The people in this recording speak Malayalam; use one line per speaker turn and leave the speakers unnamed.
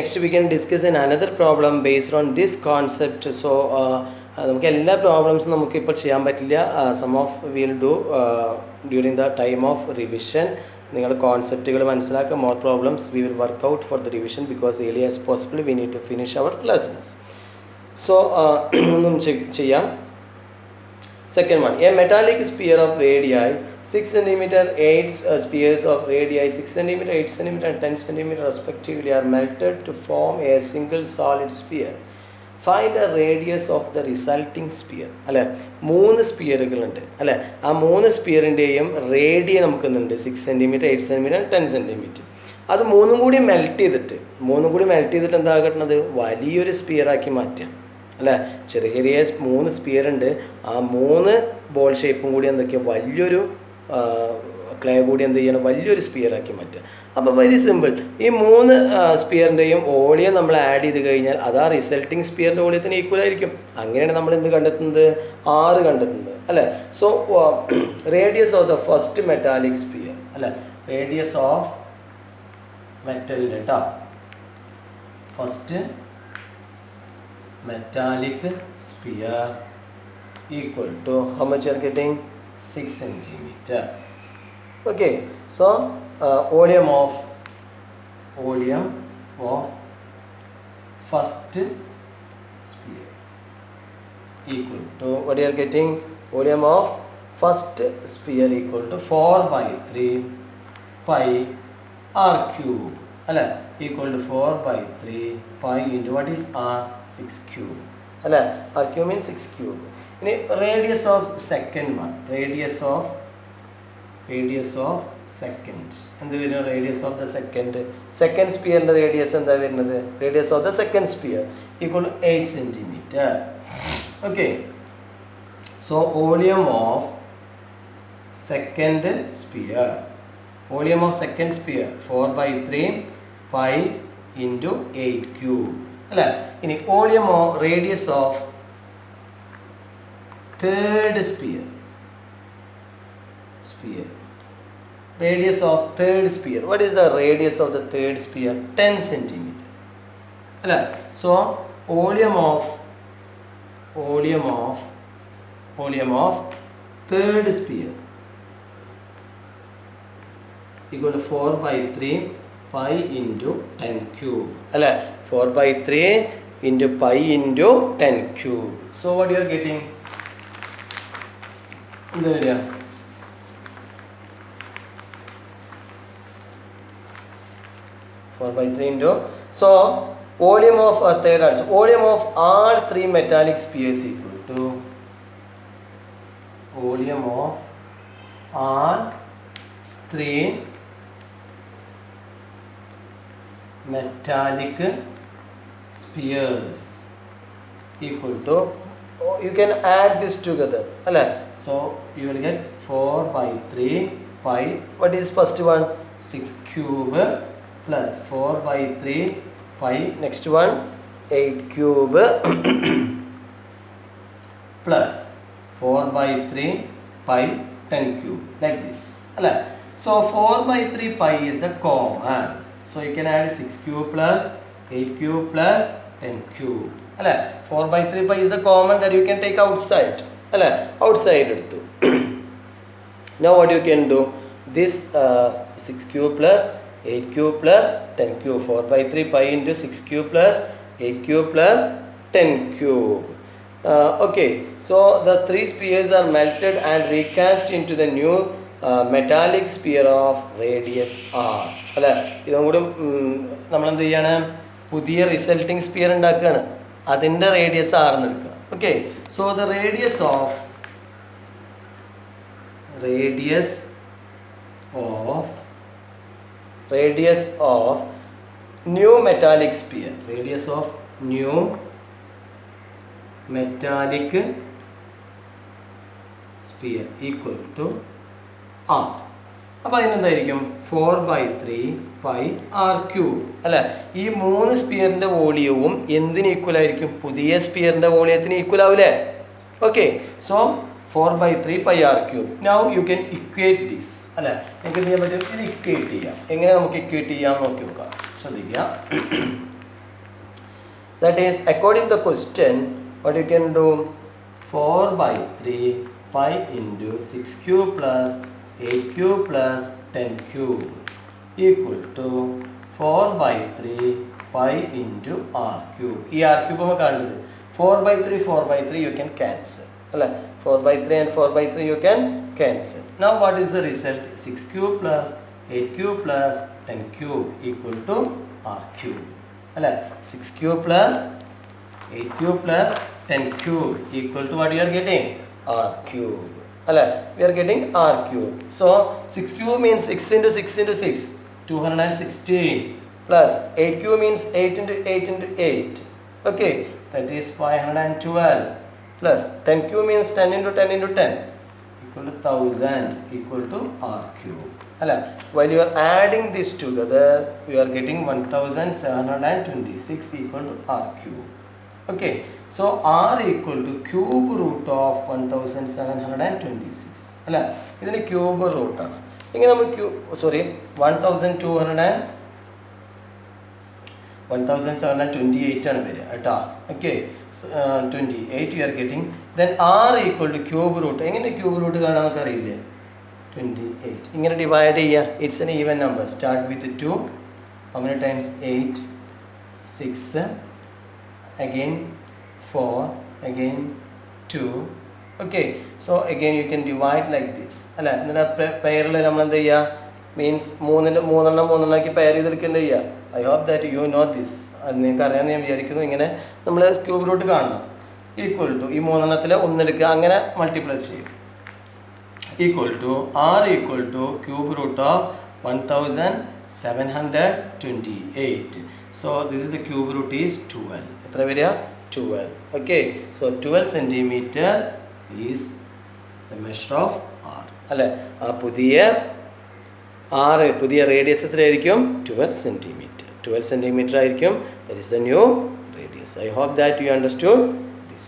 Next we can discuss another problem based on this concept. So നമുക്ക് എല്ലാ പ്രോബ്ലംസും നമുക്കിപ്പോൾ ചെയ്യാൻ പറ്റില്ല. Some of will do during the time of revision. നിങ്ങൾ കോൺസെപ്റ്റുകൾ മനസ്സിലാക്കുക. More problems we will work out for the revision because early as possible we need to finish our lessons. So ഒന്നും ചെയ്യാം. Second one, a metallic sphere of radii 6 cm, 8 spheres of radii 6 cm, 8 cm and 10 cm respectively are melted to form a single solid sphere. Find the radius of the resulting sphere. അല്ലേ, 3 സ്പിയറുകളുണ്ട് അല്ലേ. ആ 3 സ്പിയറിൻ്റെയും റേഡിയ നമുക്കുന്നുണ്ട് 6 cm, 8 cm and 10 cm. അത് മൂന്നും കൂടി മെൽറ്റ് ചെയ്തിട്ട് എന്താ കിട്ടുന്നത്? വലിയൊരു സ്പിയറാക്കി മാറ്റാം അല്ലേ. ചെറിയ ചെറിയ 3 സ്പിയർ ഉണ്ട്. ആ 3 ബോൾ ഷേപ്പും കൂടി എന്തൊക്കെയാണ് വലിയൊരു ക്ലേ കൂടി എന്ത് ചെയ്യണം? വലിയൊരു സ്പിയറാക്കി മാറ്റുക. അപ്പോൾ വെരി സിമ്പിൾ. ഈ 3 സ്പിയറിൻ്റെയും വോളിയം നമ്മൾ ആഡ് ചെയ്ത് കഴിഞ്ഞാൽ അത് ആ റിസൾട്ടിങ് സ്പിയറിൻ്റെ വോളിയത്തിന് ഈക്വൽ ആയിരിക്കും. അങ്ങനെയാണ് നമ്മൾ എന്ത് കണ്ടെത്തുന്നത്? 6 കണ്ടെത്തുന്നത് അല്ലേ. So radius of the first metallic sphere അല്ലേ, റേഡിയസ് ഓഫ് മെറ്റലിൻ്റെ കേട്ടോ first metallic sphere equal to how much you are getting? 6 centimeter. Okay, so volume of first sphere equal to what you are getting? Volume of first sphere equal to 4/3 pi r cube അല്ലേ, equal to 4/3 pi into what is r? 6 cube അല്ലേ. r cube means 6 cube. ഇനി radius of second one, radius of second എന്ത് വരും? റേഡിയസ് ഓഫ് ദ സെക്കൻഡ് സ്പിയറിൻ്റെ റേഡിയസ് എന്താ വരുന്നത്? Radius of the second sphere equal to 8 centimeter. Okay, so volume of second sphere 4/3 pi into 8 cube അല്ലേ. ഇനി volume of radius of third sphere radius of third sphere. What is the radius of the third sphere? 10 centimeter അല്ലേ. So volume of third sphere equal to 4/3 pi into 10 cube അല്ലേ. 4/3 into pi into 10 cube. So what you are getting? എന്താ വരിക? 4/3 into, so volume of third also, volume of all 3 metallic spheres equal to volume of all 3 metallic spheres equal to, you can add this together alle. So you will get 4/3 pi, what is first one? 6 cube plus 4/3 pi, next one 8 cube plus 4/3 pi 10 cube, like this alle. So 4/3 pi is the common. So you can add 6 cube plus 8 cube plus 10 cube അല്ലേ. 4/3 pi is the common that you can take outside അല്ലേ. outside എടുത്തു. Now what you can do? This 6 cube plus 8 cube plus 10 cube. 4/3 pi into 6 cube plus 8 cube plus 10 cube. Okay, so the 3 spheres are melted and recast into the new metallic sphere of radius R അല്ലേ. ഇതും കൂടി നമ്മളെന്ത് ചെയ്യാണ്? പുതിയ റിസൾട്ടിങ് സ്പിയർ ഉണ്ടാക്കുകയാണ്. അതിൻ്റെ റേഡിയസ് ആർന്ന് എടുക്കുക. Okay, so the radius of new metallic sphere, radius of new metallic sphere equal to R. അപ്പോൾ അതിനെന്തായിരിക്കും? 4/3 pi r cube അല്ലേ. ഈ 3 സ്പിയറിൻ്റെ വോളിയവും എന്തിന് ഈക്വൽ ആയിരിക്കും? പുതിയ സ്പിയറിൻ്റെ വോളിയത്തിന് ഈക്വൽ ആവില്ലേ. Okay, so 4/3 pi r cube. Now you can equate this അല്ലേ. എനിക്ക് എന്ത് ചെയ്യാൻ പറ്റും? ഇത് ഇക്വേറ്റ് ചെയ്യാം. എങ്ങനെ നമുക്ക് ഇക്വേറ്റ് ചെയ്യാം നോക്കി നോക്കാം. ശ്രദ്ധിക്കുക. That is, according to the question, what you can do? 4 by 3 pi into 6 cube plus 8 cube plus 10 cube equal to 4 by 3 pi into r cube. ഈ r cube നമ്മൾ കണ്ടത് 4 by 3 4 by 3 you can cancel അല്ലേ, 4 by 3 and 4 by 3 you can cancel. Now what is the result? 6 cube plus 8 cube plus 10 cube equal to r cube അല്ലേ. 6 cube plus 8 cube plus 10 cube equal to what you are getting? R cube. Alla, we are getting R cube. So 6 cube means 6 into 6 into 6, 216 plus 8 cube means 8 into 8 into 8. Okay, that is 512 plus 10 cube means 10 into 10 into 10 equal to 1000 equal to R cube. Alla, while you are adding this together, you are getting 1726 equal to R cube. Okay, so r equal to cube root of 1726 അല്ല, ഇതിന് ക്യൂബ് റൂട്ടാണ്. ഇങ്ങനെ നമുക്ക് 1728 ആണ് വരിക കേട്ടോ. Okay, 28 you are getting. Then r equal to cube root. എങ്ങനെ ക്യൂബ് റൂട്ട് കാണാൻ നമുക്ക് അറിയില്ലേ? 28 ഇങ്ങനെ ഡിവൈഡ് ചെയ്യുക. It's an even number. Start with 2. How many times? 8, 6, again 4, again 2. Okay, so again you can divide like this അല്ല. എന്നിട്ട് പെയറിൽ നമ്മൾ എന്ത് ചെയ്യുക? മീൻസ് മൂന്നെണ്ണാക്കി പെയർ ചെയ്തെടുക്കുക ചെയ്യുക. I hope that you know this. അത് നിങ്ങൾക്ക് അറിയാമെന്ന് ഞാൻ വിചാരിക്കുന്നു. ഇങ്ങനെ നമ്മൾ ക്യൂബ് റൂട്ട് കാണണം. ഈക്വൽ ടു ഈ മൂന്നെണ്ണത്തിൽ ഒന്നെടുക്കുക, അങ്ങനെ മൾട്ടിപ്ലൈ ചെയ്യും. Equal to r equal to cube root of 1728. So this is the cube root is 12. എത്ര വരിക? 12. Okay, so 12 centimeter is the measure of r അല്ലേ. ആ പുതിയ റേഡിയസ് എത്രയായിരിക്കും? 12 centimeter. 12 centimeter ആയിരിക്കും. That is the new radius. I hope that you understood this.